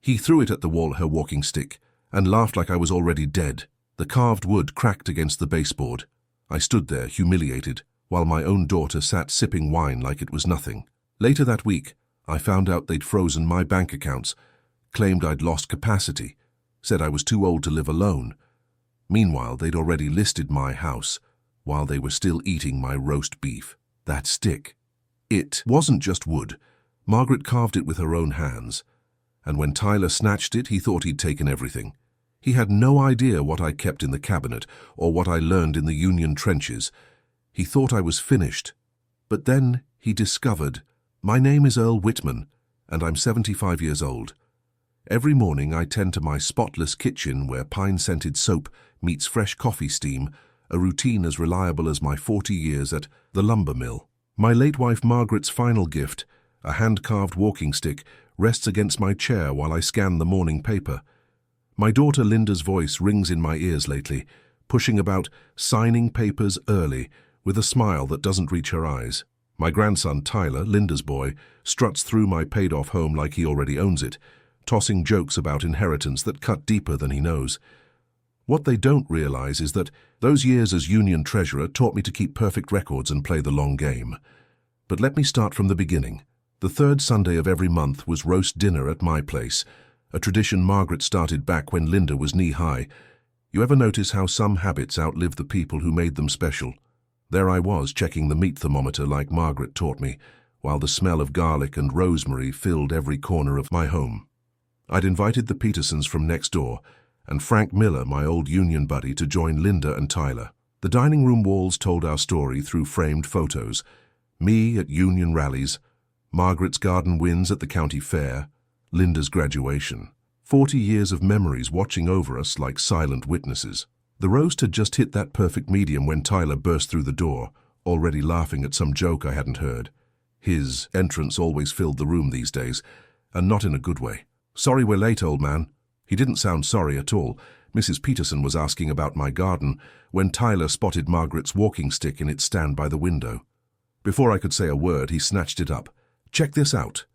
He threw it at the wall, her walking stick, and laughed like I was already dead. The carved wood cracked against the baseboard. I stood there, humiliated, while my own daughter sat sipping wine like it was nothing. Later that week, I found out they'd frozen my bank accounts, claimed I'd lost capacity, said I was too old to live alone. Meanwhile, they'd already listed my house, while they were still eating my roast beef. That stick. It wasn't just wood. Margaret carved it with her own hands. And when Tyler snatched it, he thought he'd taken everything. He had no idea what I kept in the cabinet or what I learned in the Union trenches. He thought I was finished. But then he discovered, my name is Earl Whitman, and I'm 75 years old. Every morning I tend to my spotless kitchen where pine-scented soap meets fresh coffee steam, a routine as reliable as my 40 years at the lumber mill. My late wife Margaret's final gift, a hand-carved walking stick, rests against my chair while I scan the morning paper. My daughter Linda's voice rings in my ears lately, pushing about signing papers early with a smile that doesn't reach her eyes. My grandson Tyler, Linda's boy, struts through my paid-off home like he already owns it, tossing jokes about inheritance that cut deeper than he knows. What they don't realize is that those years as Union treasurer taught me to keep perfect records and play the long game. But let me start from the beginning. The third Sunday of every month was roast dinner at my place, a tradition Margaret started back when Linda was knee-high. You ever notice how some habits outlive the people who made them special? There I was, checking the meat thermometer like Margaret taught me, while the smell of garlic and rosemary filled every corner of my home. I'd invited the Petersons from next door, and Frank Miller, my old Union buddy, to join Linda and Tyler. The dining room walls told our story through framed photos. Me at Union rallies, Margaret's garden wins at the county fair, Linda's graduation. 40 years of memories watching over us like silent witnesses. The roast had just hit that perfect medium when Tyler burst through the door, already laughing at some joke I hadn't heard. His entrance always filled the room these days, and not in a good way. "Sorry we're late, old man." He didn't sound sorry at all. Mrs. Peterson was asking about my garden when Tyler spotted Margaret's walking stick in its stand by the window. Before I could say a word, he snatched it up. "Check this out."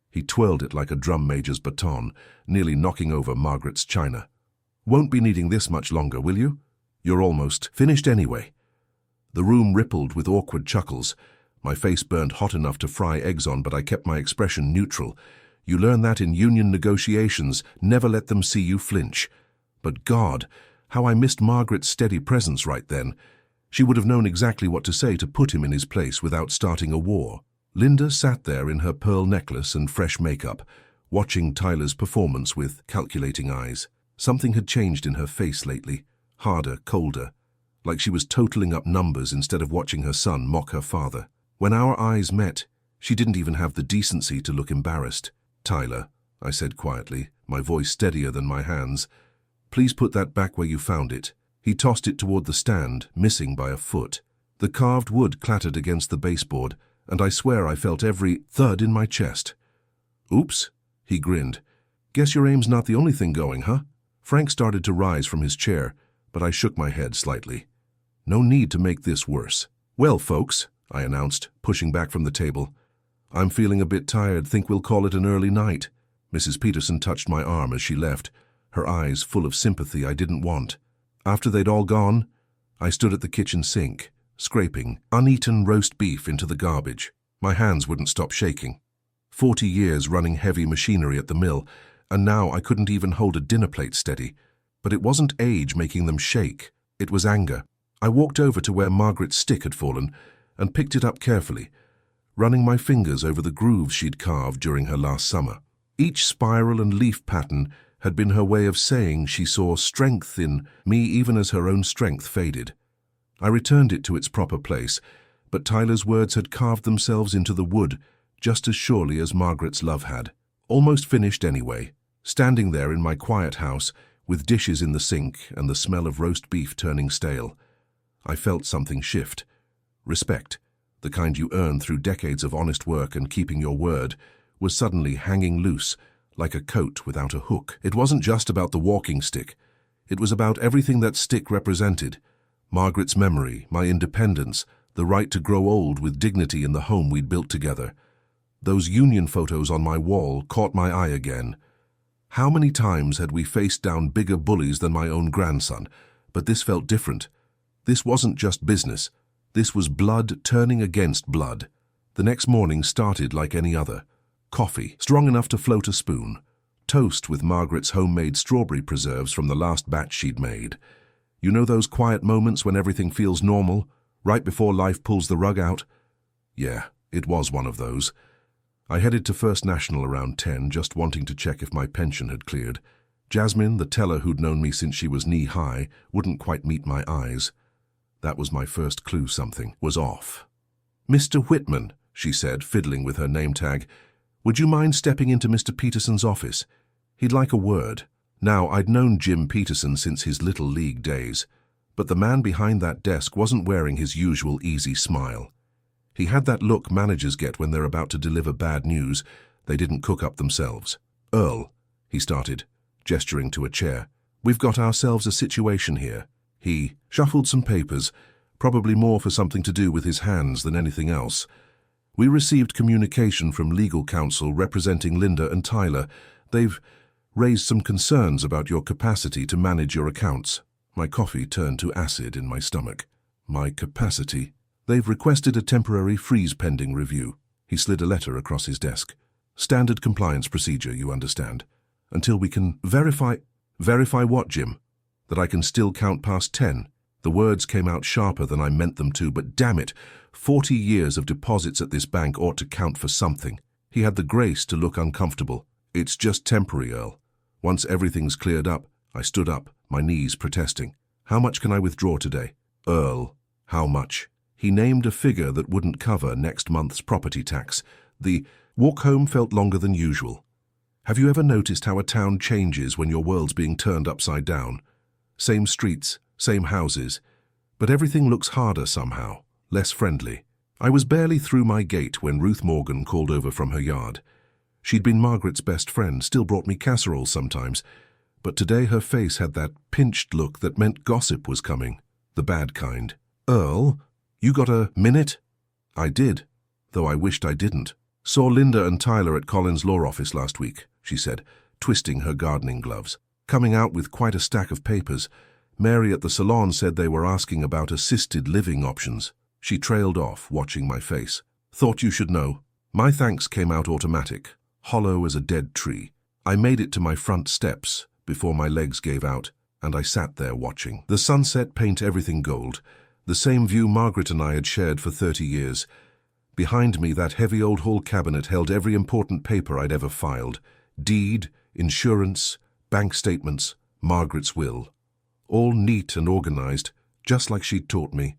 He twirled it like a drum major's baton, nearly knocking over Margaret's china. "Won't be needing this much longer, will you? You're almost finished anyway." The room rippled with awkward chuckles. My face burned hot enough to fry eggs on, but I kept my expression neutral. You learn that in union negotiations, never let them see you flinch. But God, how I missed Margaret's steady presence right then. She would have known exactly what to say to put him in his place without starting a war. Linda sat there in her pearl necklace and fresh makeup, watching Tyler's performance with calculating eyes. Something had changed in her face lately, harder, colder, like she was totaling up numbers instead of watching her son mock her father. When our eyes met, she didn't even have the decency to look embarrassed. "Tyler," I said quietly, my voice steadier than my hands, "please put that back where you found it." He tossed it toward the stand, missing by a foot. The carved wood clattered against the baseboard, and I swear I felt every thud in my chest. "Oops," he grinned. "Guess your aim's not the only thing going, huh?" Frank started to rise from his chair, but I shook my head slightly. No need to make this worse. "Well, folks," I announced, pushing back from the table, "I'm feeling a bit tired. Think we'll call it an early night." Mrs. Peterson touched my arm as she left, her eyes full of sympathy I didn't want. After they'd all gone, I stood at the kitchen sink, scraping uneaten roast beef into the garbage. My hands wouldn't stop shaking. 40 years running heavy machinery at the mill, and now I couldn't even hold a dinner plate steady. But it wasn't age making them shake. It was anger. I walked over to where Margaret's stick had fallen and picked it up carefully, running my fingers over the grooves she'd carved during her last summer. Each spiral and leaf pattern had been her way of saying she saw strength in me even as her own strength faded. I returned it to its proper place, but Tyler's words had carved themselves into the wood just as surely as Margaret's love had. Almost finished anyway, standing there in my quiet house with dishes in the sink and the smell of roast beef turning stale. I felt something shift. Respect, the kind you earn through decades of honest work and keeping your word, was suddenly hanging loose, like a coat without a hook. It wasn't just about the walking stick. It was about everything that stick represented. Margaret's memory, my independence, the right to grow old with dignity in the home we'd built together. Those Union photos on my wall caught my eye again. How many times had we faced down bigger bullies than my own grandson? But this felt different. This wasn't just business. This was blood turning against blood. The next morning started like any other. Coffee, strong enough to float a spoon. Toast with Margaret's homemade strawberry preserves from the last batch she'd made. You know those quiet moments when everything feels normal, right before life pulls the rug out? Yeah, it was one of those. I headed to First National around 10, just wanting to check if my pension had cleared. Jasmine, the teller who'd known me since she was knee-high, wouldn't quite meet my eyes. That was my first clue something was off. "Mr. Whitman," she said, fiddling with her name tag, "would you mind stepping into Mr. Peterson's office? He'd like a word." Now, I'd known Jim Peterson since his Little League days, but the man behind that desk wasn't wearing his usual easy smile. He had that look managers get when they're about to deliver bad news they didn't cook up themselves. "Earl," he started, gesturing to a chair, "we've got ourselves a situation here." He shuffled some papers, probably more for something to do with his hands than anything else. "We received communication from legal counsel representing Linda and Tyler. They've raised some concerns about your capacity to manage your accounts." My coffee turned to acid in my stomach. My capacity? "They've requested a temporary freeze pending review." He slid a letter across his desk. "Standard compliance procedure, you understand. Until we can verify..." "Verify what, Jim? That I can still count past 10? The words came out sharper than I meant them to, but damn it, 40 years of deposits at this bank ought to count for something. He had the grace to look uncomfortable. "It's just temporary, Earl. Once everything's cleared up." I stood up, my knees protesting. "How much can I withdraw today?" "Earl, how much?" He named a figure that wouldn't cover next month's property tax. The walk home felt longer than usual. Have you ever noticed how a town changes when your world's being turned upside down? Same streets, same houses, but everything looks harder somehow, less friendly. I was barely through my gate when Ruth Morgan called over from her yard. She'd been Margaret's best friend, still brought me casseroles sometimes, but today her face had that pinched look that meant gossip was coming, the bad kind. "Earl, you got a minute?" I did, though I wished I didn't. "Saw Linda and Tyler at Collins' law office last week," she said, twisting her gardening gloves. "Coming out with quite a stack of papers. Mary at the salon said they were asking about assisted living options." She trailed off, watching my face. "Thought you should know." My thanks came out automatic, hollow as a dead tree. I made it to my front steps before my legs gave out, and I sat there watching. The sunset paint everything gold, the same view Margaret and I had shared for 30 years. Behind me, that heavy old hall cabinet held every important paper I'd ever filed. Deed, insurance, bank statements, Margaret's will. All neat and organized, just like she'd taught me.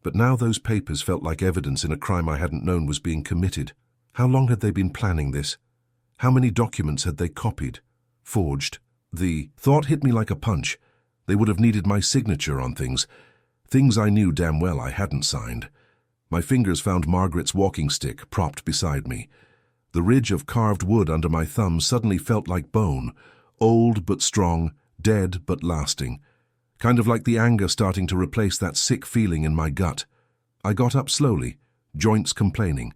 But now those papers felt like evidence in a crime I hadn't known was being committed. How long had they been planning this? How many documents had they copied, forged? The thought hit me like a punch. They would have needed my signature on things I knew damn well I hadn't signed. My fingers found Margaret's walking stick propped beside me. The ridge of carved wood under my thumb suddenly felt like bone, old but strong, dead but lasting. Kind of like the anger starting to replace that sick feeling in my gut. I got up slowly, joints complaining,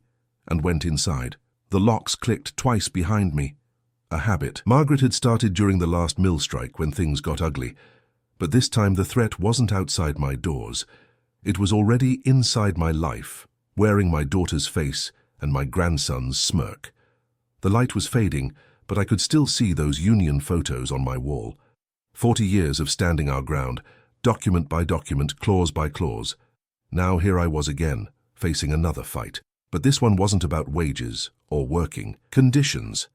and went inside. The locks clicked twice behind me. A habit. Margaret had started during the last mill strike when things got ugly, but this time the threat wasn't outside my doors. It was already inside my life, wearing my daughter's face and my grandson's smirk. The light was fading, but I could still see those union photos on my wall. 40 years of standing our ground, document by document, clause by clause. Now here I was again, facing another fight. But this one wasn't about wages or working conditions.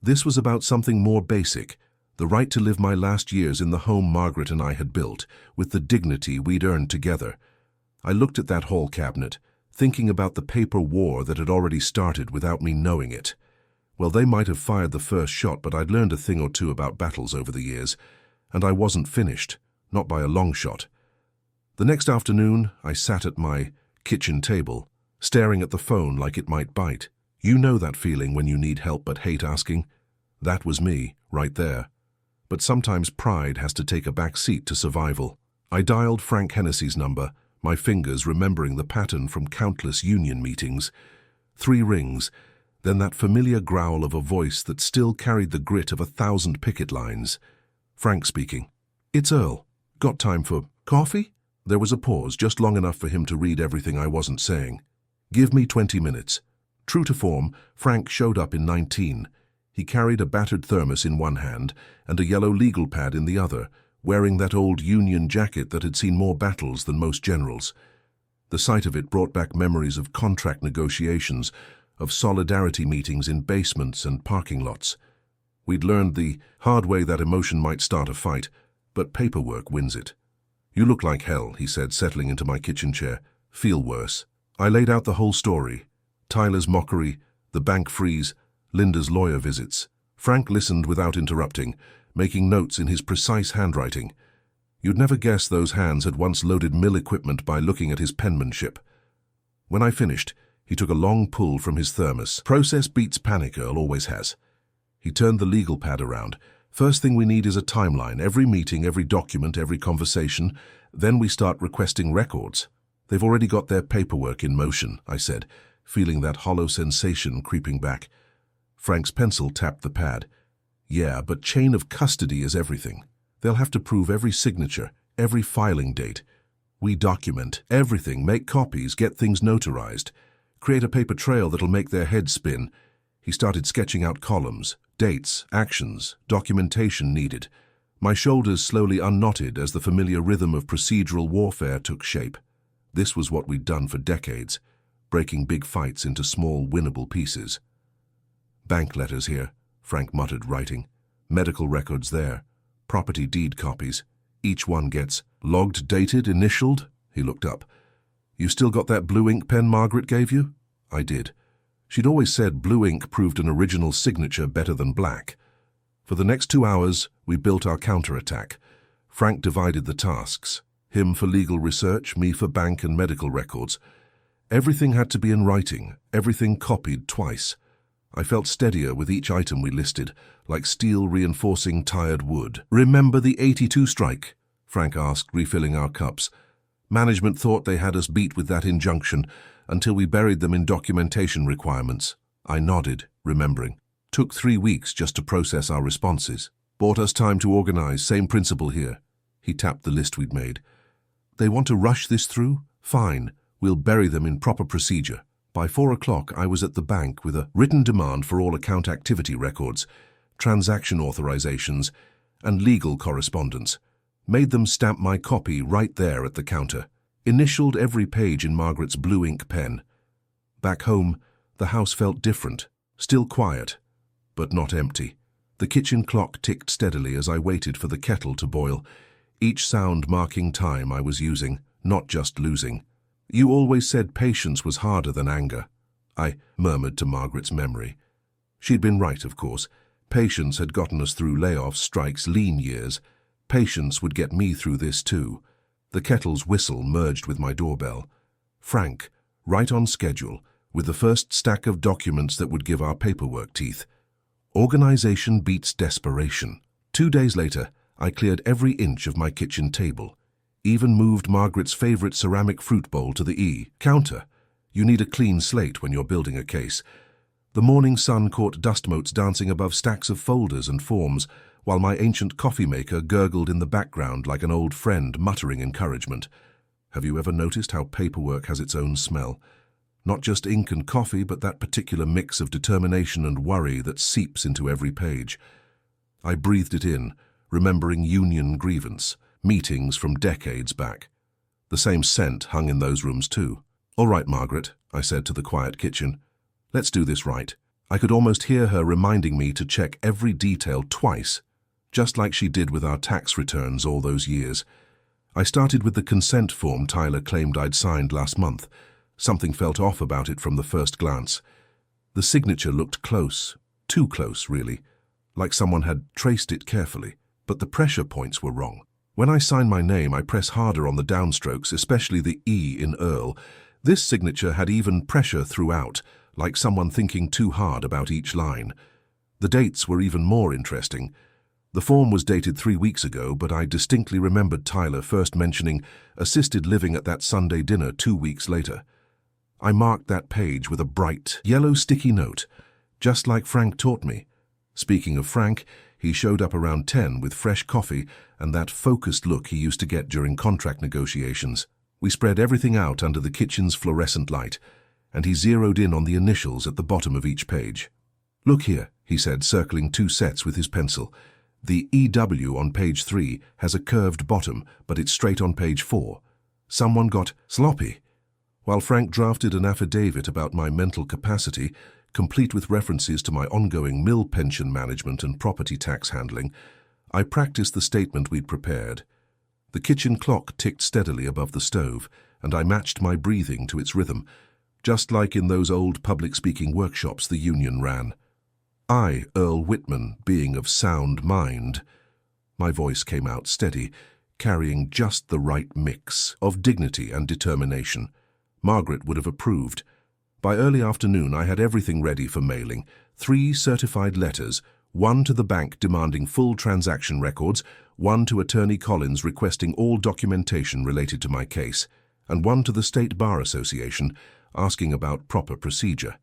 This was about something more basic, the right to live my last years in the home Margaret and I had built, with the dignity we'd earned together. I looked at that hall cabinet, thinking about the paper war that had already started without me knowing it. Well, they might have fired the first shot, but I'd learned a thing or two about battles over the years, and I wasn't finished, not by a long shot. The next afternoon, I sat at my kitchen table, staring at the phone like it might bite. You know that feeling when you need help but hate asking? That was me, right there. But sometimes pride has to take a back seat to survival. I dialed Frank Hennessy's number, my fingers remembering the pattern from countless union meetings. 3 rings, Then that familiar growl of a voice that still carried the grit of 1,000 picket lines. Frank speaking. "It's Earl. Got time for coffee?" There was a pause, just long enough for him to read everything I wasn't saying. "Give me 20 minutes. True to form, Frank showed up in 19. He carried a battered thermos in one hand and a yellow legal pad in the other, wearing that old Union jacket that had seen more battles than most generals. The sight of it brought back memories of contract negotiations, of solidarity meetings in basements and parking lots. We'd learned the hard way that emotion might start a fight, but paperwork wins it. "You look like hell," he said, settling into my kitchen chair. "Feel worse." I laid out the whole story. Tyler's mockery, the bank freeze, Linda's lawyer visits. Frank listened without interrupting, making notes in his precise handwriting. You'd never guess those hands had once loaded mill equipment by looking at his penmanship. When I finished, he took a long pull from his thermos. "Process beats panic, Earl, always has." He turned the legal pad around. "First thing we need is a timeline, every meeting, every document, every conversation. Then we start requesting records." "They've already got their paperwork in motion," I said, feeling that hollow sensation creeping back. Frank's pencil tapped the pad. "Yeah, but chain of custody is everything. They'll have to prove every signature, every filing date. We document everything, make copies, get things notarized, create a paper trail that'll make their heads spin." He started sketching out columns, dates, actions, documentation needed. My shoulders slowly unknotted as the familiar rhythm of procedural warfare took shape. This was what we'd done for decades, breaking big fights into small, winnable pieces. "Bank letters here," Frank muttered, writing. "Medical records there. Property deed copies. Each one gets logged, dated, initialed." He looked up. "You still got that blue ink pen Margaret gave you?" I did. She'd always said blue ink proved an original signature better than black. For the next 2 hours, we built our counterattack. Frank divided the tasks. Him for legal research, me for bank and medical records. Everything had to be in writing, everything copied twice. I felt steadier with each item we listed, like steel reinforcing tired wood. "Remember the 82 strike?" Frank asked, refilling our cups. "Management thought they had us beat with that injunction, until we buried them in documentation requirements." I nodded, remembering. "Took 3 weeks just to process our responses. Bought us time to organize, same principle here." He tapped the list we'd made. "They want to rush this through? Fine, we'll bury them in proper procedure." By 4 o'clock, I was at the bank with a written demand for all account activity records, transaction authorizations, and legal correspondence. Made them stamp my copy right there at the counter. Initialed every page in Margaret's blue ink pen. Back home, the house felt different, still quiet, but not empty. The kitchen clock ticked steadily as I waited for the kettle to boil, each sound marking time I was using, not just losing. "You always said patience was harder than anger," I murmured to Margaret's memory. She'd been right, of course. Patience had gotten us through layoffs, strikes, lean years. Patience would get me through this too. The kettle's whistle merged with my doorbell. Frank, right on schedule, with the first stack of documents that would give our paperwork teeth. Organization beats desperation. 2 days later, I cleared every inch of my kitchen table. Even moved Margaret's favorite ceramic fruit bowl to the counter. You need a clean slate when you're building a case. The morning sun caught dust motes dancing above stacks of folders and forms, while my ancient coffee maker gurgled in the background like an old friend muttering encouragement. Have you ever noticed how paperwork has its own smell? Not just ink and coffee, but that particular mix of determination and worry that seeps into every page. I breathed it in, remembering union grievance, meetings from decades back. The same scent hung in those rooms too. "All right, Margaret," I said to the quiet kitchen. "Let's do this right." I could almost hear her reminding me to check every detail twice, just like she did with our tax returns all those years. I started with the consent form Tyler claimed I'd signed last month. Something felt off about it from the first glance. The signature looked close, too close, really, like someone had traced it carefully, but the pressure points were wrong. When I sign my name, I press harder on the downstrokes, especially the E in Earl. This signature had even pressure throughout, like someone thinking too hard about each line. The dates were even more interesting. The form was dated 3 weeks ago, but I distinctly remembered Tyler first mentioning assisted living at that Sunday dinner 2 weeks later. I marked that page with a bright, yellow sticky note. just like Frank taught me. Speaking of Frank, he showed up around 10 with fresh coffee and that focused look he used to get during contract negotiations. We spread everything out under the kitchen's fluorescent light, and he zeroed in on the initials at the bottom of each page. "Look here," he said, circling 2 sets with his pencil. "The EW on page 3 has a curved bottom, but it's straight on page 4. Someone got sloppy." While Frank drafted an affidavit about my mental capacity, complete with references to my ongoing mill pension management and property tax handling, I practiced the statement we'd prepared. The kitchen clock ticked steadily above the stove, and I matched my breathing to its rhythm, just like in those old public speaking workshops the union ran. I, Earl Whitman, being of sound mind. My voice came out steady, carrying just the right mix of dignity and determination. Margaret would have approved. By early afternoon, I had everything ready for mailing. 3 certified letters, 1 to the bank demanding full transaction records, 1 to Attorney Collins requesting all documentation related to my case, and 1 to the State Bar Association asking about proper procedure.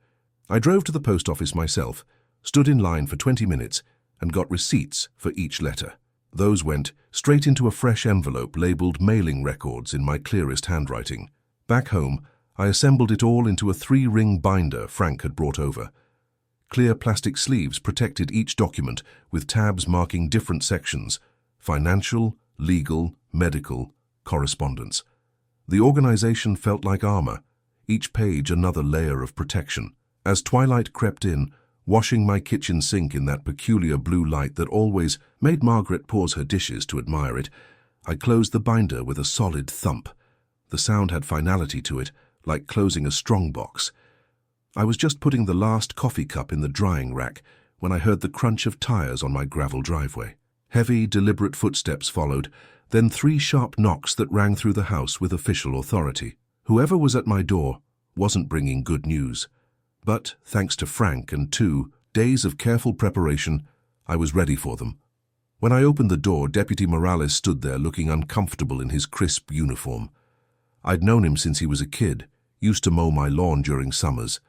I drove to the post office myself, stood in line for 20 minutes, and got receipts for each letter. Those went straight into a fresh envelope labeled mailing records in my clearest handwriting. Back home, I assembled it all into a 3-ring binder Frank had brought over. Clear plastic sleeves protected each document with tabs marking different sections: financial, legal, medical, correspondence. The organization felt like armor, each page another layer of protection. As twilight crept in, washing my kitchen sink in that peculiar blue light that always made Margaret pause her dishes to admire it, I closed the binder with a solid thump. The sound had finality to it, like closing a strongbox. I was just putting the last coffee cup in the drying rack when I heard the crunch of tires on my gravel driveway. Heavy, deliberate footsteps followed, then 3 sharp knocks that rang through the house with official authority. Whoever was at my door wasn't bringing good news. But, thanks to Frank and 2 days of careful preparation, I was ready for them. When I opened the door, Deputy Morales stood there looking uncomfortable in his crisp uniform. I'd known him since he was a kid, used to mow my lawn during summers.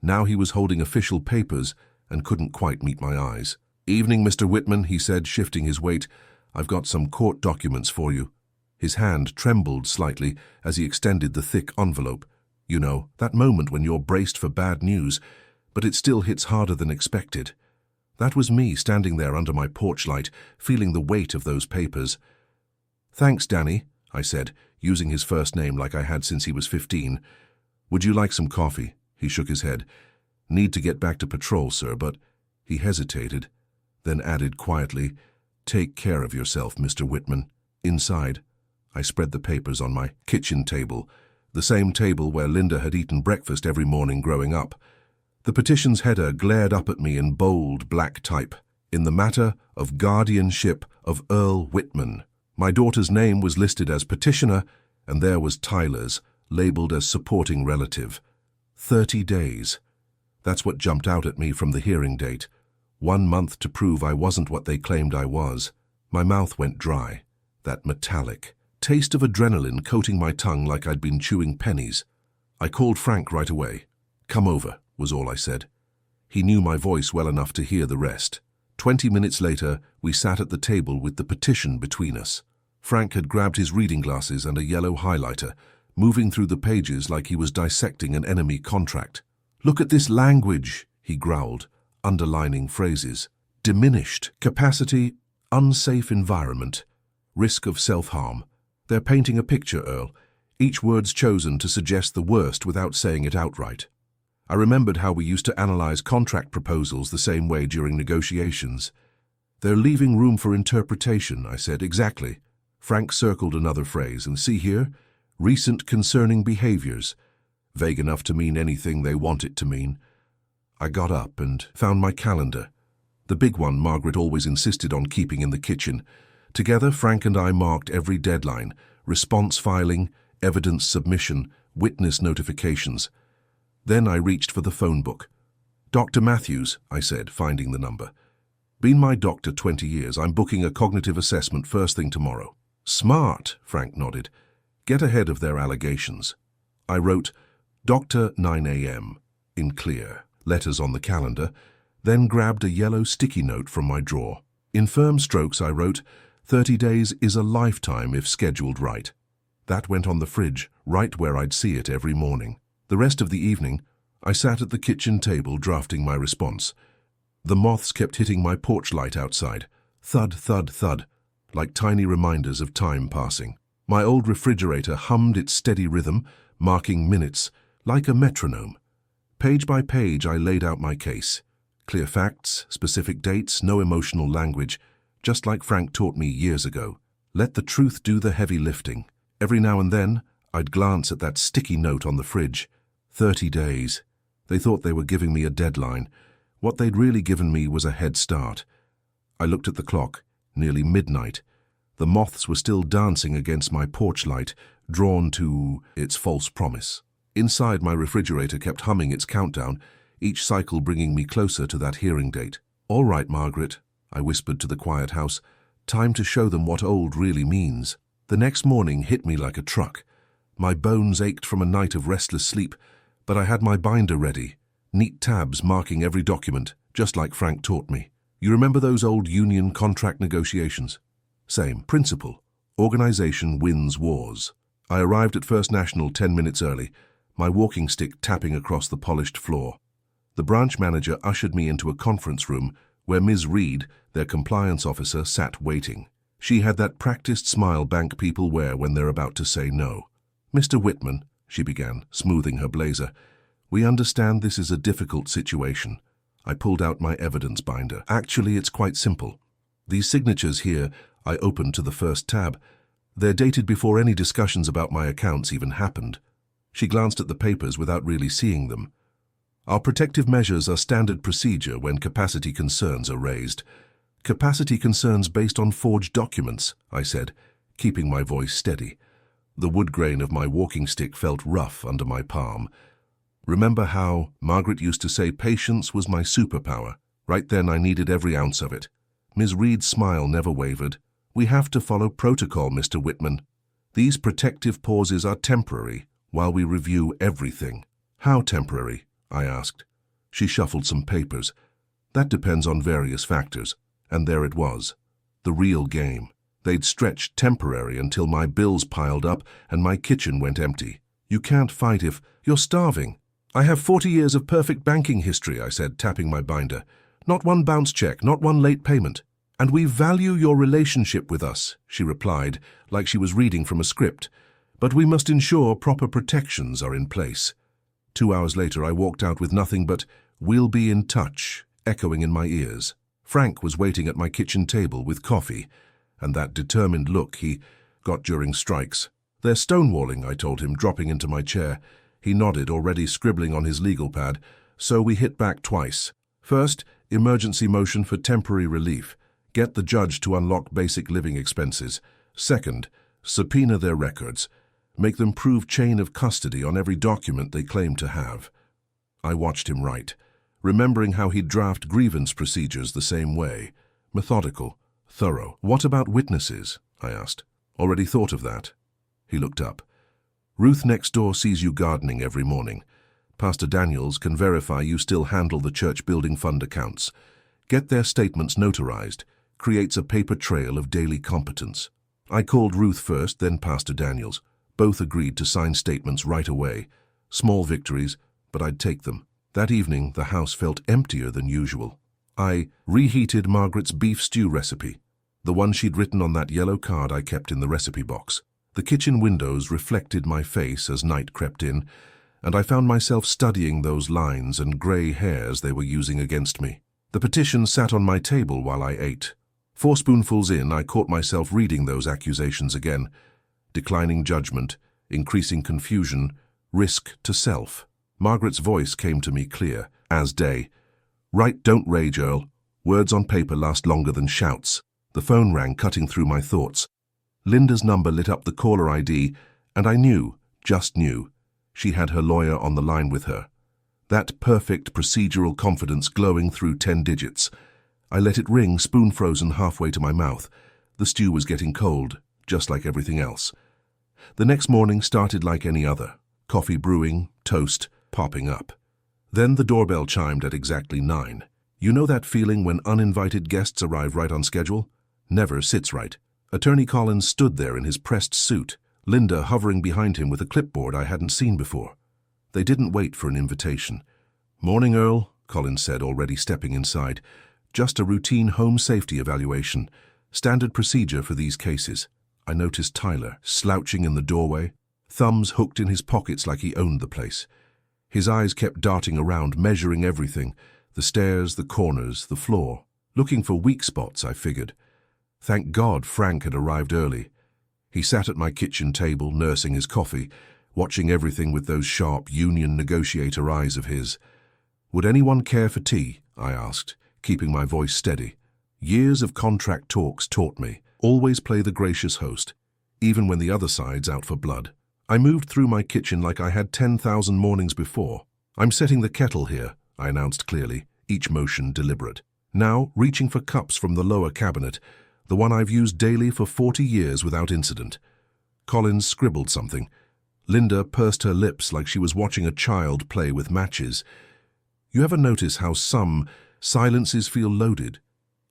Now he was holding official papers and couldn't quite meet my eyes. "Evening, Mr. Whitman," he said, shifting his weight. "I've got some court documents for you." His hand trembled slightly as he extended the thick envelope. You know, that moment when you're braced for bad news, but it still hits harder than expected. That was me standing there under my porch light, feeling the weight of those papers. "Thanks, Danny," I said, using his first name like I had since he was 15. "Would you like some coffee?" He shook his head. "Need to get back to patrol, sir, but—" He hesitated, then added quietly, "Take care of yourself, Mr. Whitman." Inside, I spread the papers on my kitchen table, the same table where Linda had eaten breakfast every morning growing up. The petition's header glared up at me in bold black type. "In the matter of guardianship of Earl Whitman." My daughter's name was listed as petitioner, and there was Tyler's, labeled as supporting relative. 30 days. That's what jumped out at me from the hearing date. 1 month to prove I wasn't what they claimed I was. My mouth went dry, that metallic taste of adrenaline coating my tongue like I'd been chewing pennies. I called Frank right away. "Come over," was all I said. He knew my voice well enough to hear the rest. 20 minutes later, we sat at the table with the petition between us. Frank had grabbed his reading glasses and a yellow highlighter, moving through the pages like he was dissecting an enemy contract. "Look at this language," he growled, underlining phrases. "Diminished capacity, unsafe environment, risk of self-harm." They're painting a picture, Earl. Each word's chosen to suggest the worst without saying it outright. I remembered how we used to analyze contract proposals the same way during negotiations. "They're leaving room for interpretation," I said. "Exactly." Frank circled another phrase, and see here, "recent concerning behaviors." Vague enough to mean anything they want it to mean. I got up and found my calendar. The big one Margaret always insisted on keeping in the kitchen. Together, Frank and I marked every deadline: response filing, evidence submission, witness notifications. Then I reached for the phone book. "Dr. Matthews," I said, finding the number. "Been my doctor 20 years. I'm booking a cognitive assessment first thing tomorrow." "Smart," Frank nodded. "Get ahead of their allegations." I wrote, "Doctor 9 a.m." in clear letters on the calendar, then grabbed a yellow sticky note from my drawer. In firm strokes I wrote, 30 days is a lifetime if scheduled right. That went on the fridge, right where I'd see it every morning. The rest of the evening, I sat at the kitchen table drafting my response. The moths kept hitting my porch light outside. Thud, thud, thud, like tiny reminders of time passing. My old refrigerator hummed its steady rhythm, marking minutes, like a metronome. Page by page I laid out my case. Clear facts, specific dates, no emotional language, just like Frank taught me years ago. Let the truth do the heavy lifting. Every now and then, I'd glance at that sticky note on the fridge. 30 days. They thought they were giving me a deadline. What they'd really given me was a head start. I looked at the clock, nearly midnight. The moths were still dancing against my porch light, drawn to its false promise. Inside, my refrigerator kept humming its countdown, each cycle bringing me closer to that hearing date. "All right, Margaret," I whispered to the quiet house. "Time to show them what old really means." The next morning hit me like a truck. My bones ached from a night of restless sleep, but I had my binder ready, neat tabs marking every document, just like Frank taught me. You remember those old union contract negotiations? Same principle. Organization wins wars. I arrived at First National 10 minutes early, my walking stick tapping across the polished floor. The branch manager ushered me into a conference room where Ms. Reed, their compliance officer, sat waiting. She had that practiced smile bank people wear when they're about to say no. "Mr. Whitman," she began, smoothing her blazer, "we understand this is a difficult situation." I pulled out my evidence binder. "Actually, it's quite simple. These signatures here," I opened to the first tab. "They're dated before any discussions about my accounts even happened." She glanced at the papers without really seeing them. "Our protective measures are standard procedure when capacity concerns are raised." "Capacity concerns based on forged documents," I said, keeping my voice steady. The wood grain of my walking stick felt rough under my palm. Remember how Margaret used to say patience was my superpower? Right then I needed every ounce of it. Ms. Reed's smile never wavered. "We have to follow protocol, Mr. Whitman. These protective pauses are temporary while we review everything." "How temporary?" I asked. She shuffled some papers. "That depends on various factors." And there it was, the real game. They'd stretched temporary until my bills piled up and my kitchen went empty. "You can't fight if you're starving." "I have 40 years of perfect banking history," I said, tapping my binder. "Not one bounce check, not one late payment." "And we value your relationship with us," she replied, like she was reading from a script. "But we must ensure proper protections are in place." 2 hours later, I walked out with nothing but "We'll be in touch" echoing in my ears. Frank was waiting at my kitchen table with coffee, and that determined look he got during strikes. "They're stonewalling," I told him, dropping into my chair. He nodded, already scribbling on his legal pad, so we hit back twice. First, emergency motion for temporary relief. Get the judge to unlock basic living expenses. Second, subpoena their records. Make them prove chain of custody on every document they claim to have. I watched him write, remembering how he'd draft grievance procedures the same way. Methodical, thorough. "What about witnesses?" I asked. "Already thought of that." He looked up. "Ruth next door sees you gardening every morning. Pastor Daniels can verify you still handle the church building fund accounts. Get their statements notarized. Creates a paper trail of daily competence." I called Ruth first, then Pastor Daniels. Both agreed to sign statements right away. Small victories, but I'd take them. That evening, the house felt emptier than usual. I reheated Margaret's beef stew recipe, the one she'd written on that yellow card I kept in the recipe box. The kitchen windows reflected my face as night crept in, and I found myself studying those lines and grey hairs they were using against me. The petition sat on my table while I ate. 4 spoonfuls in, I caught myself reading those accusations again. Declining judgment, increasing confusion, risk to self. Margaret's voice came to me clear, as day. "Write, don't rage, Earl. Words on paper last longer than shouts." The phone rang, cutting through my thoughts. Linda's number lit up the caller ID, and I knew, just knew, she had her lawyer on the line with her. That perfect procedural confidence glowing through 10 digits. I let it ring, spoon frozen halfway to my mouth. The stew was getting cold, just like everything else. The next morning started like any other. Coffee brewing, toast, popping up. Then the doorbell chimed at exactly 9. You know that feeling when uninvited guests arrive right on schedule? Never sits right. Attorney Collins stood there in his pressed suit, Linda hovering behind him with a clipboard I hadn't seen before. They didn't wait for an invitation. "Morning, Earl," Collins said, already stepping inside. "Just a routine home safety evaluation. Standard procedure for these cases." I noticed Tyler, slouching in the doorway, thumbs hooked in his pockets like he owned the place. His eyes kept darting around, measuring everything, the stairs, the corners, the floor. Looking for weak spots, I figured. Thank God Frank had arrived early. He sat at my kitchen table, nursing his coffee, watching everything with those sharp union negotiator eyes of his. "Would anyone care for tea?" I asked, keeping my voice steady. Years of contract talks taught me, always play the gracious host, even when the other side's out for blood. I moved through my kitchen like I had 10,000 mornings before. "I'm setting the kettle here," I announced clearly, each motion deliberate. Now, reaching for cups from the lower cabinet, the one I've used daily for 40 years without incident. Collins scribbled something. Linda pursed her lips like she was watching a child play with matches. You ever notice how some silences feel loaded?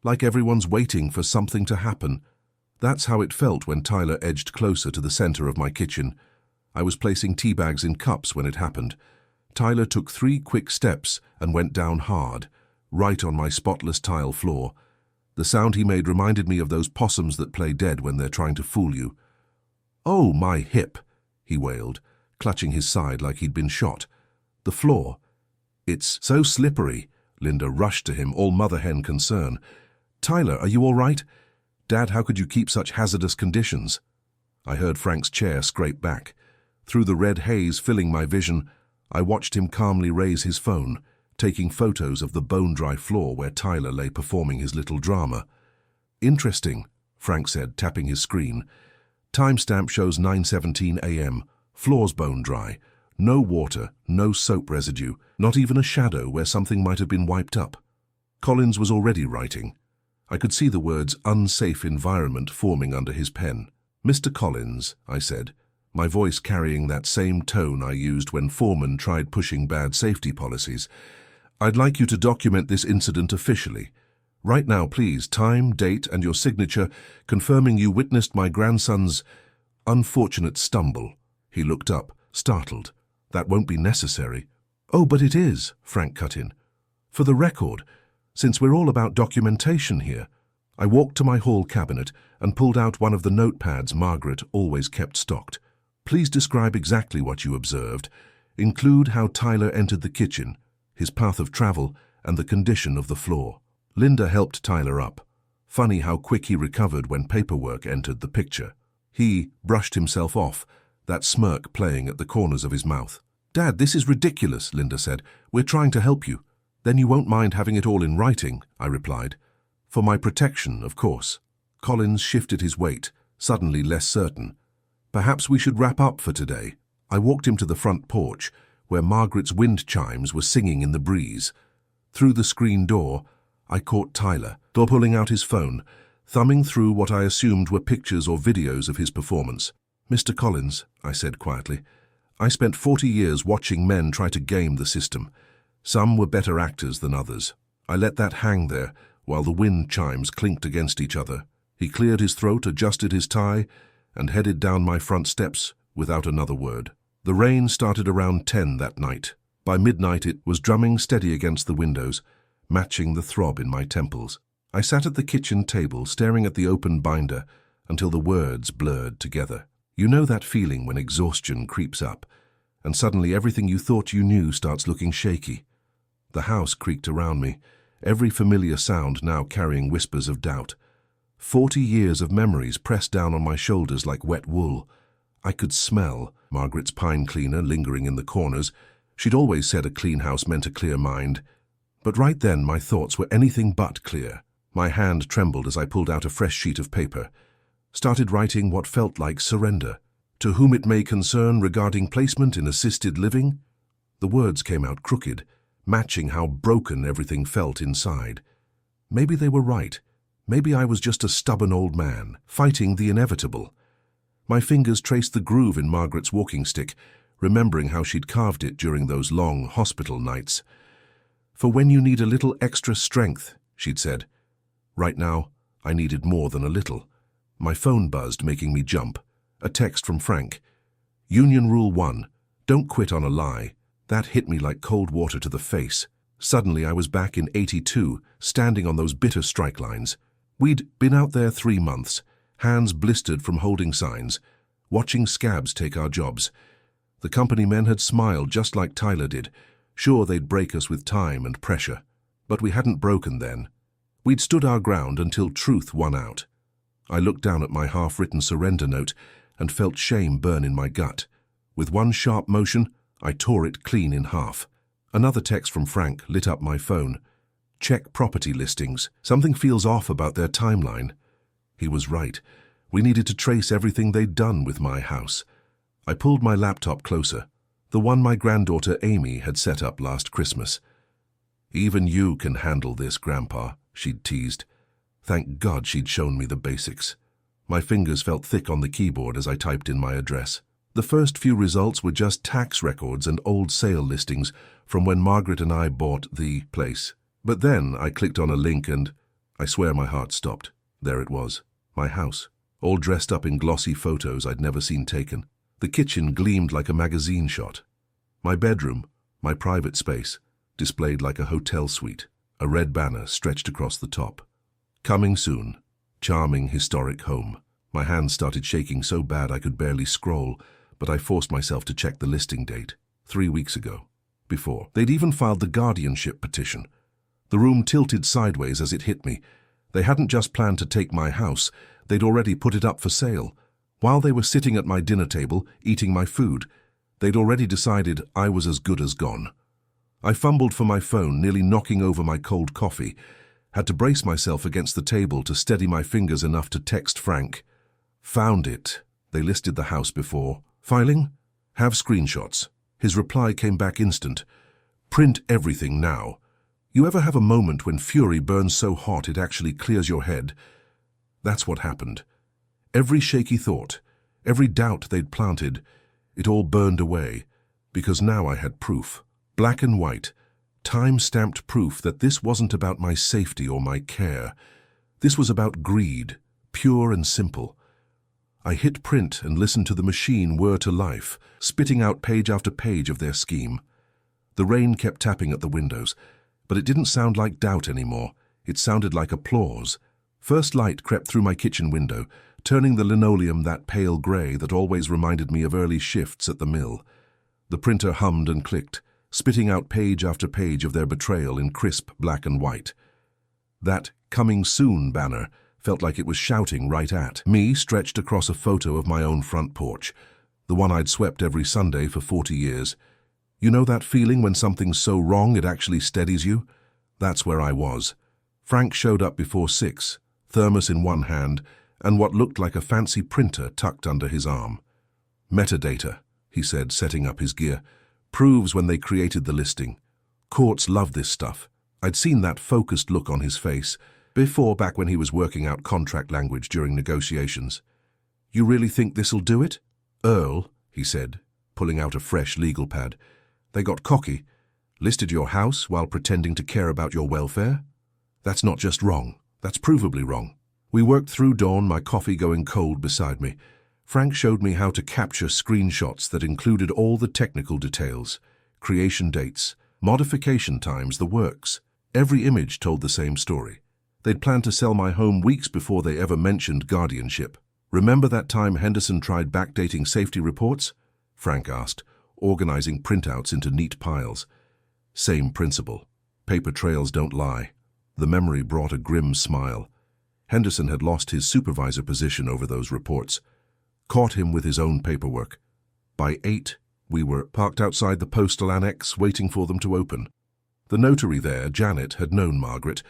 Like everyone's waiting for something to happen. That's how it felt when Tyler edged closer to the center of my kitchen. I was placing tea bags in cups when it happened. Tyler took 3 quick steps and went down hard, right on my spotless tile floor. The sound he made reminded me of those possums that play dead when they're trying to fool you. "Oh, my hip," he wailed, clutching his side like he'd been shot. "The floor. It's so slippery." Linda rushed to him, all mother hen concern. "Tyler, are you all right? Dad, how could you keep such hazardous conditions?" I heard Frank's chair scrape back. Through the red haze filling my vision, I watched him calmly raise his phone, taking photos of the bone-dry floor where Tyler lay performing his little drama. "Interesting," Frank said, tapping his screen. "Timestamp shows 9:17 a.m. Floor's bone-dry. No water, no soap residue, not even a shadow where something might have been wiped up." Collins was already writing. I could see the words "unsafe environment" forming under his pen. "Mr. Collins," I said, my voice carrying that same tone I used when foremen tried pushing bad safety policies. "I'd like you to document this incident officially. Right now, please, time, date, and your signature confirming you witnessed my grandson's unfortunate stumble." He looked up, startled. "That won't be necessary." "Oh, but it is," Frank cut in. "For the record, since we're all about documentation here." I walked to my hall cabinet and pulled out one of the notepads Margaret always kept stocked. "Please describe exactly what you observed. Include how Tyler entered the kitchen, his path of travel, and the condition of the floor." Linda helped Tyler up. Funny how quick he recovered when paperwork entered the picture. He brushed himself off, that smirk playing at the corners of his mouth. "Dad, this is ridiculous," Linda said. "We're trying to help you." "Then you won't mind having it all in writing," I replied. "For my protection, of course." Collins shifted his weight, suddenly less certain. "Perhaps we should wrap up for today." I walked him to the front porch, where Margaret's wind chimes were singing in the breeze. Through the screen door, I caught Tyler, pulling out his phone, thumbing through what I assumed were pictures or videos of his performance. "Mr. Collins," I said quietly, "I spent 40 years watching men try to game the system. Some were better actors than others. I let that hang there while the wind chimes clinked against each other." He cleared his throat, adjusted his tie, and headed down my front steps without another word. The rain started around 10 that night. By midnight it was drumming steady against the windows, matching the throb in my temples. I sat at the kitchen table staring at the open binder until the words blurred together. You know that feeling when exhaustion creeps up, and suddenly everything you thought you knew starts looking shaky. The house creaked around me, every familiar sound now carrying whispers of doubt. 40 years of memories pressed down on my shoulders like wet wool. I could smell Margaret's pine cleaner lingering in the corners. She'd always said a clean house meant a clear mind. But right then my thoughts were anything but clear. My hand trembled as I pulled out a fresh sheet of paper, started writing what felt like surrender. "To whom it may concern regarding placement in assisted living." The words came out crooked, matching how broken everything felt inside. Maybe they were right. Maybe I was just a stubborn old man, fighting the inevitable. My fingers traced the groove in Margaret's walking stick, remembering how she'd carved it during those long hospital nights. For when you need a little extra strength, she'd said. Right now, I needed more than a little. My phone buzzed, making me jump. A text from Frank. Union Rule 1. Don't quit on a lie. That hit me like cold water to the face. Suddenly, I was back in '82, standing on those bitter strike lines. We'd been out there 3 months, hands blistered from holding signs, watching scabs take our jobs. The company men had smiled just like Tyler did, sure they'd break us with time and pressure. But we hadn't broken then. We'd stood our ground until truth won out. I looked down at my half-written surrender note and felt shame burn in my gut. With one sharp motion, I tore it clean in half. Another text from Frank lit up my phone. Check property listings. Something feels off about their timeline. He was right. We needed to trace everything they'd done with my house. I pulled my laptop closer, the one my granddaughter Amy had set up last Christmas. Even you can handle this, Grandpa, she'd teased. Thank God she'd shown me the basics. My fingers felt thick on the keyboard as I typed in my address. The first few results were just tax records and old sale listings from when Margaret and I bought the place. But then I clicked on a link and I swear my heart stopped. There it was, my house, all dressed up in glossy photos I'd never seen taken. The kitchen gleamed like a magazine shot. My bedroom, my private space, displayed like a hotel suite, a red banner stretched across the top. Coming soon, charming historic home. My hands started shaking so bad I could barely scroll, but I forced myself to check the listing date, 3 weeks ago. Before, they'd even filed the guardianship petition. The room tilted sideways as it hit me. They hadn't just planned to take my house, they'd already put it up for sale. While they were sitting at my dinner table, eating my food, they'd already decided I was as good as gone. I fumbled for my phone, nearly knocking over my cold coffee, had to brace myself against the table to steady my fingers enough to text Frank. Found it. They listed the house before. Filing? Have screenshots. His reply came back instant. Print everything now. You ever have a moment when fury burns so hot it actually clears your head? That's what happened. Every shaky thought, every doubt they'd planted, it all burned away, because now I had proof. Black and white, time-stamped proof that this wasn't about my safety or my care. This was about greed, pure and simple. I hit print and listened to the machine whir to life, spitting out page after page of their scheme. The rain kept tapping at the windows, but it didn't sound like doubt anymore. It sounded like applause. First light crept through my kitchen window, turning the linoleum that pale grey that always reminded me of early shifts at the mill. The printer hummed and clicked, spitting out page after page of their betrayal in crisp black and white. That "Coming Soon" banner felt like it was shouting right at me, stretched across a photo of my own front porch, the one I'd swept every Sunday for 40 years. You know that feeling when something's so wrong it actually steadies you? That's where I was. Frank showed up before 6, thermos in one hand, and what looked like a fancy printer tucked under his arm. Metadata, he said, setting up his gear, proves when they created the listing. Courts love this stuff. I'd seen that focused look on his face before, back when he was working out contract language during negotiations. You really think this'll do it? Earl, he said, pulling out a fresh legal pad. They got cocky, listed your house while pretending to care about your welfare? That's not just wrong, that's provably wrong. We worked through dawn, my coffee going cold beside me. Frank showed me how to capture screenshots that included all the technical details, creation dates, modification times, the works. Every image told the same story. They'd planned to sell my home weeks before they ever mentioned guardianship. Remember that time Henderson tried backdating safety reports? Frank asked, organizing printouts into neat piles. Same principle. Paper trails don't lie. The memory brought a grim smile. Henderson had lost his supervisor position over those reports. Caught him with his own paperwork. By 8, we were parked outside the postal annex, waiting for them to open. The notary there, Janet, had known Margaret,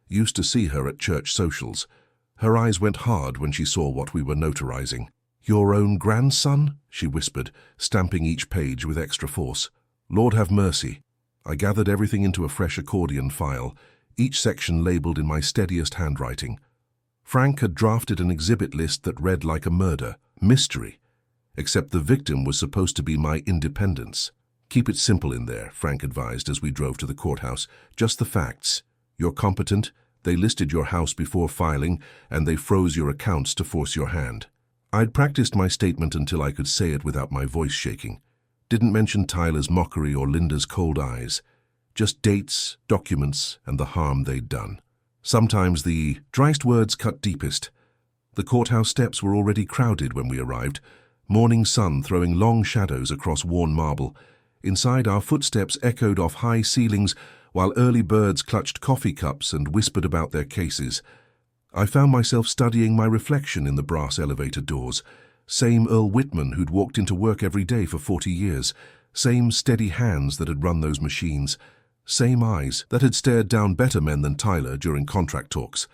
used to see her at church socials. Her eyes went hard when she saw what we were notarizing. Your own grandson? She whispered, stamping each page with extra force. Lord have mercy. I gathered everything into a fresh accordion file, each section labeled in my steadiest handwriting. Frank had drafted an exhibit list that read like a murder, mystery, except the victim was supposed to be my independence. Keep it simple in there, Frank advised as we drove to the courthouse. Just the facts. You're competent, they listed your house before filing, and they froze your accounts to force your hand. I'd practiced my statement until I could say it without my voice shaking. Didn't mention Tyler's mockery or Linda's cold eyes. Just dates, documents, and the harm they'd done. Sometimes the driest words cut deepest. The courthouse steps were already crowded when we arrived, morning sun throwing long shadows across worn marble. Inside, our footsteps echoed off high ceilings, while early birds clutched coffee cups and whispered about their cases. I found myself studying my reflection in the brass elevator doors. Same Earl Whitman who'd walked into work every day for 40 years. Same steady hands that had run those machines. Same eyes that had stared down better men than Tyler during contract talks.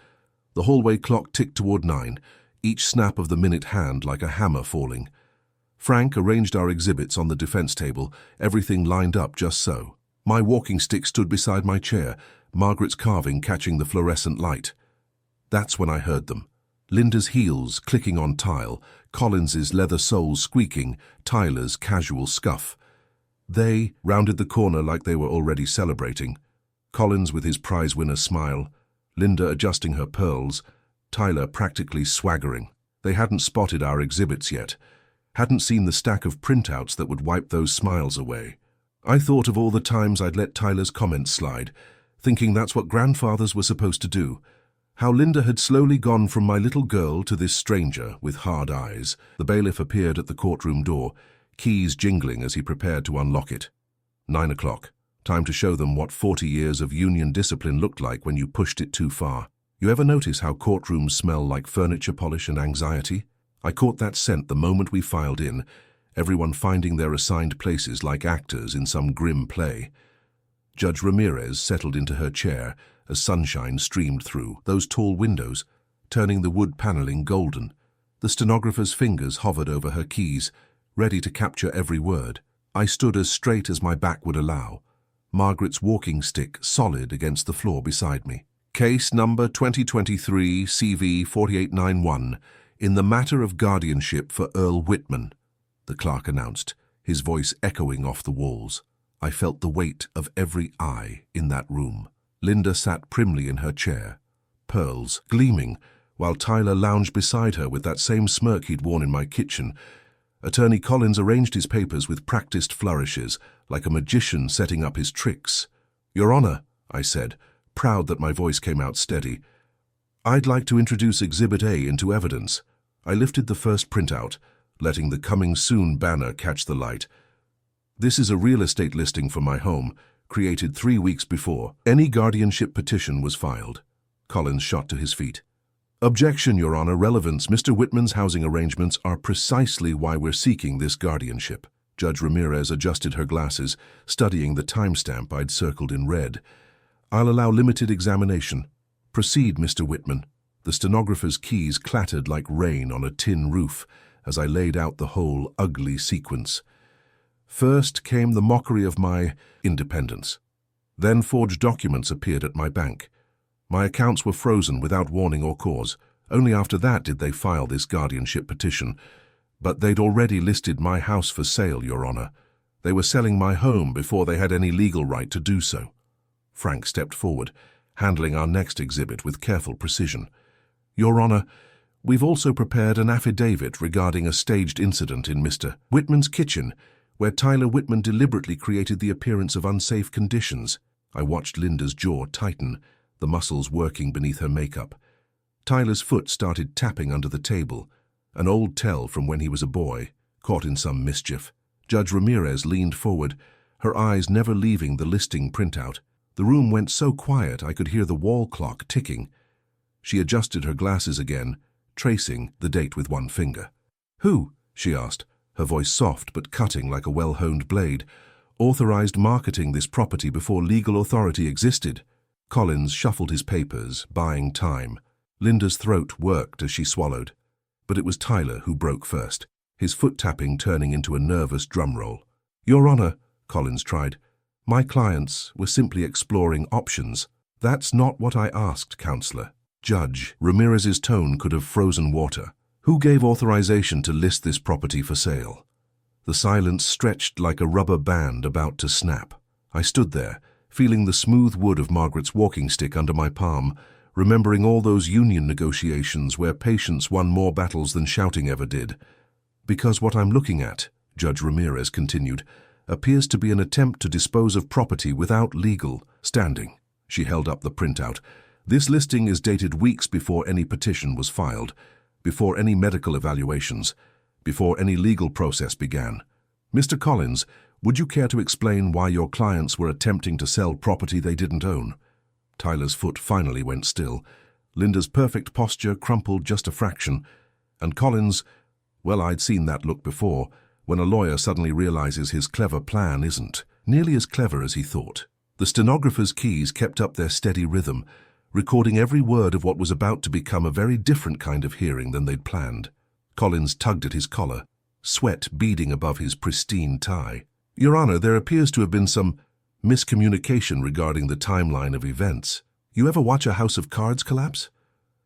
The hallway clock ticked toward 9, each snap of the minute hand like a hammer falling. Frank arranged our exhibits on the defense table, everything lined up just so. My walking stick stood beside my chair, Margaret's carving catching the fluorescent light. That's when I heard them. Linda's heels clicking on tile, Collins's leather soles squeaking, Tyler's casual scuff. They rounded the corner like they were already celebrating. Collins with his prize-winner smile, Linda adjusting her pearls, Tyler practically swaggering. They hadn't spotted our exhibits yet, hadn't seen the stack of printouts that would wipe those smiles away. I thought of all the times I'd let Tyler's comments slide, thinking that's what grandfathers were supposed to do. How Linda had slowly gone from my little girl to this stranger with hard eyes. The bailiff appeared at the courtroom door, keys jingling as he prepared to unlock it. 9 o'clock. Time to show them what 40 years of union discipline looked like when you pushed it too far. You ever notice how courtrooms smell like furniture polish and anxiety? I caught that scent the moment we filed in, everyone finding their assigned places like actors in some grim play. Judge Ramirez settled into her chair as sunshine streamed through those tall windows, turning the wood paneling golden. The stenographer's fingers hovered over her keys, ready to capture every word. I stood as straight as my back would allow, Margaret's walking stick solid against the floor beside me. Case number 2023 CV 4891, in the matter of guardianship for Earl Whitman, the clerk announced, his voice echoing off the walls. I felt the weight of every eye in that room. Linda sat primly in her chair, pearls gleaming, while Tyler lounged beside her with that same smirk he'd worn in my kitchen. Attorney Collins arranged his papers with practiced flourishes, like a magician setting up his tricks. "Your Honor," I said, proud that my voice came out steady, "I'd like to introduce Exhibit A into evidence." I lifted the first printout, letting the "Coming Soon" banner catch the light. "This is a real estate listing for my home, created 3 weeks before any guardianship petition was filed." Collins shot to his feet. "Objection, Your Honor, relevance. Mr. Whitman's housing arrangements are precisely why we're seeking this guardianship." Judge Ramirez adjusted her glasses, studying the timestamp I'd circled in red. "I'll allow limited examination. Proceed, Mr. Whitman." The stenographer's keys clattered like rain on a tin roof as I laid out the whole ugly sequence. First came the mockery of my independence. Then forged documents appeared at my bank. My accounts were frozen without warning or cause. Only after that did they file this guardianship petition. But they'd already listed my house for sale, Your Honor. They were selling my home before they had any legal right to do so. Frank stepped forward, handling our next exhibit with careful precision. "Your Honor, we've also prepared an affidavit regarding a staged incident in Mr. Whitman's kitchen, where Tyler Whitman deliberately created the appearance of unsafe conditions." I watched Linda's jaw tighten, the muscles working beneath her makeup. Tyler's foot started tapping under the table, an old tell from when he was a boy, caught in some mischief. Judge Ramirez leaned forward, her eyes never leaving the listing printout. The room went so quiet I could hear the wall clock ticking. She adjusted her glasses again, tracing the date with one finger. "Who?" she asked, her voice soft but cutting like a well-honed blade. "Authorized marketing this property before legal authority existed." Collins shuffled his papers, buying time. Linda's throat worked as she swallowed. But it was Tyler who broke first, his foot-tapping turning into a nervous drum roll. "Your Honor," Collins tried, "my clients were simply exploring options." "That's not what I asked, Counselor." Judge Ramirez's tone could have frozen water. "Who gave authorization to list this property for sale?" The silence stretched like a rubber band about to snap. I stood there, feeling the smooth wood of Margaret's walking stick under my palm, remembering all those union negotiations where patience won more battles than shouting ever did. Because what I'm looking at, Judge Ramirez continued, appears to be an attempt to dispose of property without legal standing. She held up the printout. This listing is dated weeks before any petition was filed, before any medical evaluations, before any legal process began. Mr. Collins, would you care to explain why your clients were attempting to sell property they didn't own? Tyler's foot finally went still. Linda's perfect posture crumpled just a fraction, and Collins, well, I'd seen that look before, when a lawyer suddenly realizes his clever plan isn't nearly as clever as he thought. The stenographer's keys kept up their steady rhythm, recording every word of what was about to become a very different kind of hearing than they'd planned. Collins tugged at his collar, sweat beading above his pristine tie. Your Honor, there appears to have been some miscommunication regarding the timeline of events. You ever watch a house of cards collapse?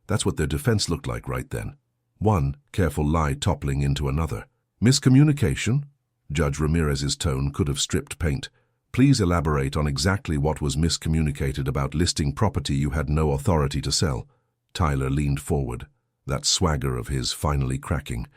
That's what their defense looked like right then. One careful lie toppling into another. Miscommunication? Judge Ramirez's tone could have stripped paint. Please elaborate on exactly what was miscommunicated about listing property you had no authority to sell. Tyler leaned forward, that swagger of his finally cracking.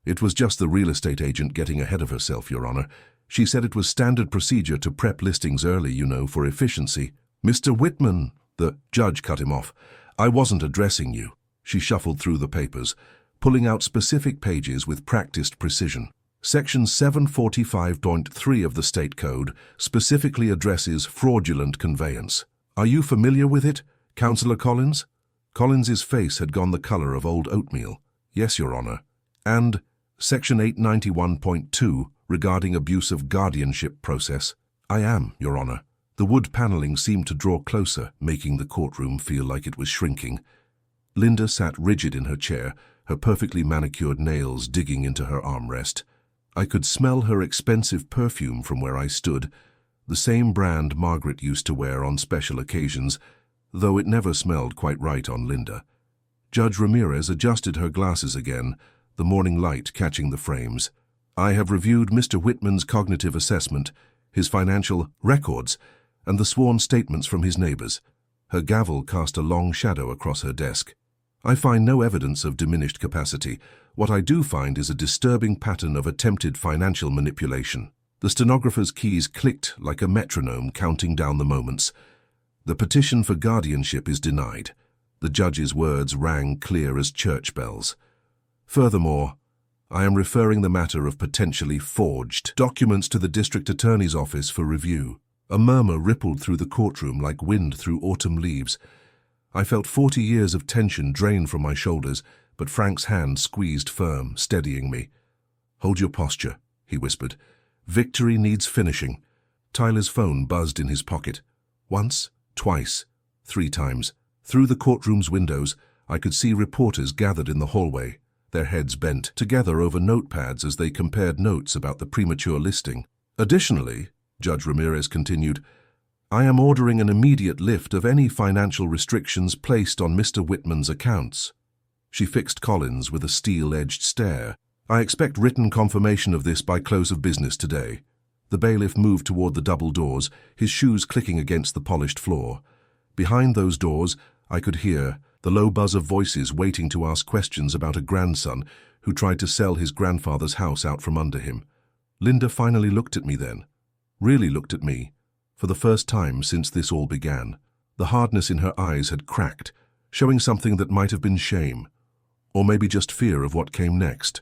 It was just the real estate agent getting ahead of herself, Your Honor. She said it was standard procedure to prep listings early, you know, for efficiency. Mr. Whitman, the judge cut him off. I wasn't addressing you. She shuffled through the papers, pulling out specific pages with practiced precision. Section 745.3 of the State Code specifically addresses fraudulent conveyance. Are you familiar with it, Councillor Collins? Collins's face had gone the color of old oatmeal. Yes, Your Honor. And Section 891.2 regarding abuse of guardianship process. I am, Your Honor. The wood paneling seemed to draw closer, making the courtroom feel like it was shrinking. Linda sat rigid in her chair, her perfectly manicured nails digging into her armrest. I could smell her expensive perfume from where I stood, the same brand Margaret used to wear on special occasions, though it never smelled quite right on Linda. Judge Ramirez adjusted her glasses again, the morning light catching the frames. I have reviewed Mr. Whitman's cognitive assessment, his financial records, and the sworn statements from his neighbors. Her gavel cast a long shadow across her desk. I find no evidence of diminished capacity. What I do find is a disturbing pattern of attempted financial manipulation. The stenographer's keys clicked like a metronome counting down the moments. The petition for guardianship is denied. The judge's words rang clear as church bells. Furthermore, I am referring the matter of potentially forged documents to the district attorney's office for review. A murmur rippled through the courtroom like wind through autumn leaves. I felt 40 years of tension drain from my shoulders, but Frank's hand squeezed firm, steadying me. Hold your posture, he whispered. Victory needs finishing. Tyler's phone buzzed in his pocket. Once, twice, 3 times. Through the courtroom's windows, I could see reporters gathered in the hallway, their heads bent together over notepads as they compared notes about the premature listing. Additionally, Judge Ramirez continued, I am ordering an immediate lift of any financial restrictions placed on Mr. Whitman's accounts. She fixed Collins with a steel-edged stare. I expect written confirmation of this by close of business today. The bailiff moved toward the double doors, his shoes clicking against the polished floor. Behind those doors, I could hear the low buzz of voices waiting to ask questions about a grandson who tried to sell his grandfather's house out from under him. Linda finally looked at me then. Really looked at me. For the first time since this all began. The hardness in her eyes had cracked, showing something that might have been shame, or maybe just fear of what came next.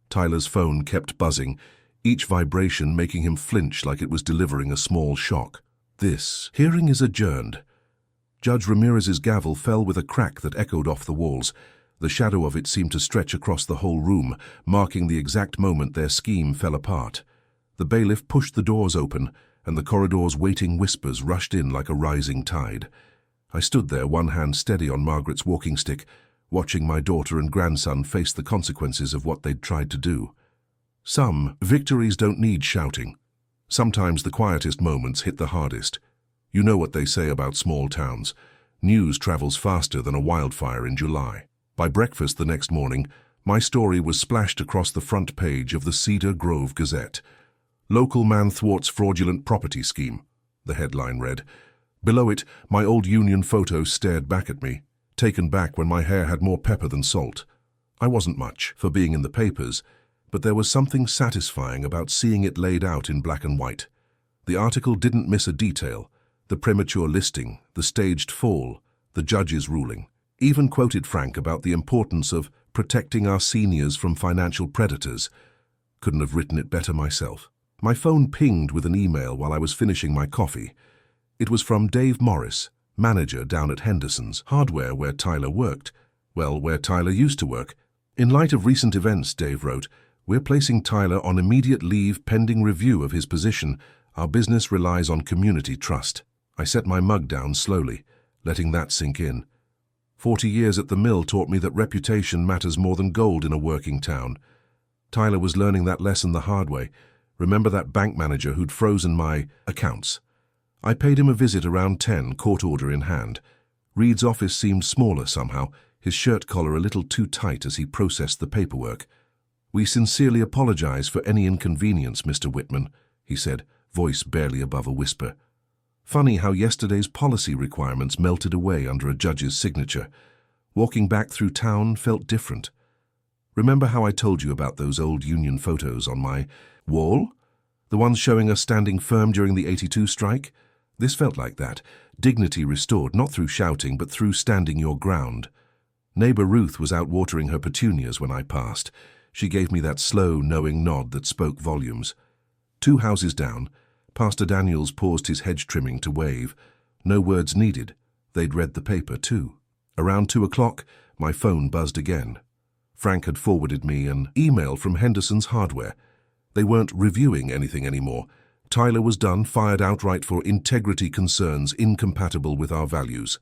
Tyler's phone kept buzzing, each vibration making him flinch like it was delivering a small shock. This hearing is adjourned. Judge Ramirez's gavel fell with a crack that echoed off the walls. The shadow of it seemed to stretch across the whole room, marking the exact moment their scheme fell apart. The bailiff pushed the doors open, and the corridor's waiting whispers rushed in like a rising tide. I stood there, one hand steady on Margaret's walking stick, watching my daughter and grandson face the consequences of what they'd tried to do. Some victories don't need shouting. Sometimes the quietest moments hit the hardest. You know what they say about small towns. News travels faster than a wildfire in July. By breakfast the next morning, My story was splashed across the front page of the Cedar Grove Gazette. "Local man thwarts fraudulent property scheme," the headline read. Below it, my old union photo stared back at me, taken back when my hair had more pepper than salt. I wasn't much for being in the papers, but there was something satisfying about seeing it laid out in black and white. The article didn't miss a detail: the premature listing, the staged fall, the judge's ruling. Even quoted Frank about the importance of protecting our seniors from financial predators. Couldn't have written it better myself. My phone pinged with an email while I was finishing my coffee. It was from Dave Morris, manager down at Henderson's Hardware, where Tyler worked. Well, where Tyler used to work. "In light of recent events," Dave wrote, "we're placing Tyler on immediate leave pending review of his position. Our business relies on community trust." I set my mug down slowly, letting that sink in. 40 years at the mill taught me that reputation matters more than gold in a working town. Tyler was learning that lesson the hard way. Remember that bank manager who'd frozen my accounts? I paid him a visit around 10, court order in hand. Reed's office seemed smaller somehow, his shirt collar a little too tight as he processed the paperwork. "We sincerely apologize for any inconvenience, Mr. Whitman," he said, voice barely above a whisper. Funny how yesterday's policy requirements melted away under a judge's signature. Walking back through town felt different. "Remember how I told you about those old union photos on my wall? The ones showing us standing firm during the '82 strike? This felt like that. Dignity restored, not through shouting, but through standing your ground. Neighbor Ruth was out watering her petunias when I passed. She gave me that slow, knowing nod that spoke volumes. 2 houses down, Pastor Daniels paused his hedge trimming to wave. No words needed. They'd read the paper, too. Around 2 o'clock, my phone buzzed again. Frank had forwarded me an email from Henderson's Hardware. They weren't reviewing anything anymore. Tyler was done, fired outright for integrity concerns incompatible with our values.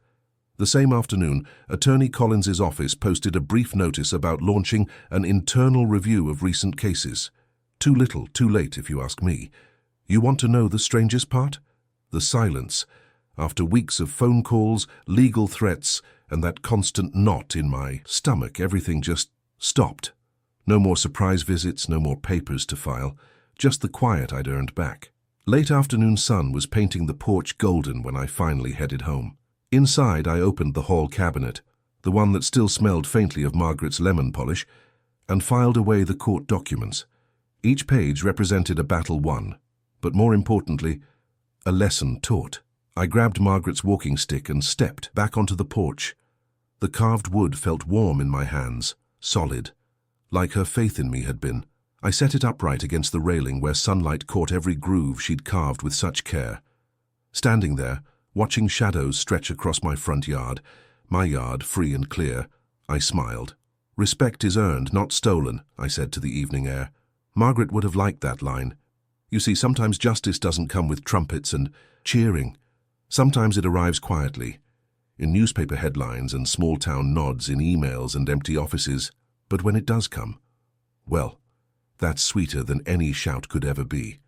The same afternoon, Attorney Collins's office posted a brief notice about launching an internal review of recent cases. Too little, too late, if you ask me. You want to know the strangest part? The silence. After weeks of phone calls, legal threats, and that constant knot in my stomach, everything just stopped. No more surprise visits, no more papers to file, just the quiet I'd earned back. Late afternoon sun was painting the porch golden when I finally headed home. Inside, I opened the hall cabinet, the one that still smelled faintly of Margaret's lemon polish, and filed away the court documents. Each page represented a battle won, but more importantly, a lesson taught. I grabbed Margaret's walking stick and stepped back onto the porch. The carved wood felt warm in my hands, solid, like her faith in me had been. I set it upright against the railing where sunlight caught every groove she'd carved with such care. Standing there, watching shadows stretch across my front yard, my yard free and clear, I smiled. "Respect is earned, not stolen," I said to the evening air. Margaret would have liked that line. You see, sometimes justice doesn't come with trumpets and cheering. Sometimes it arrives quietly, in newspaper headlines and small-town nods in emails and empty offices. But when it does come, well, that's sweeter than any shout could ever be.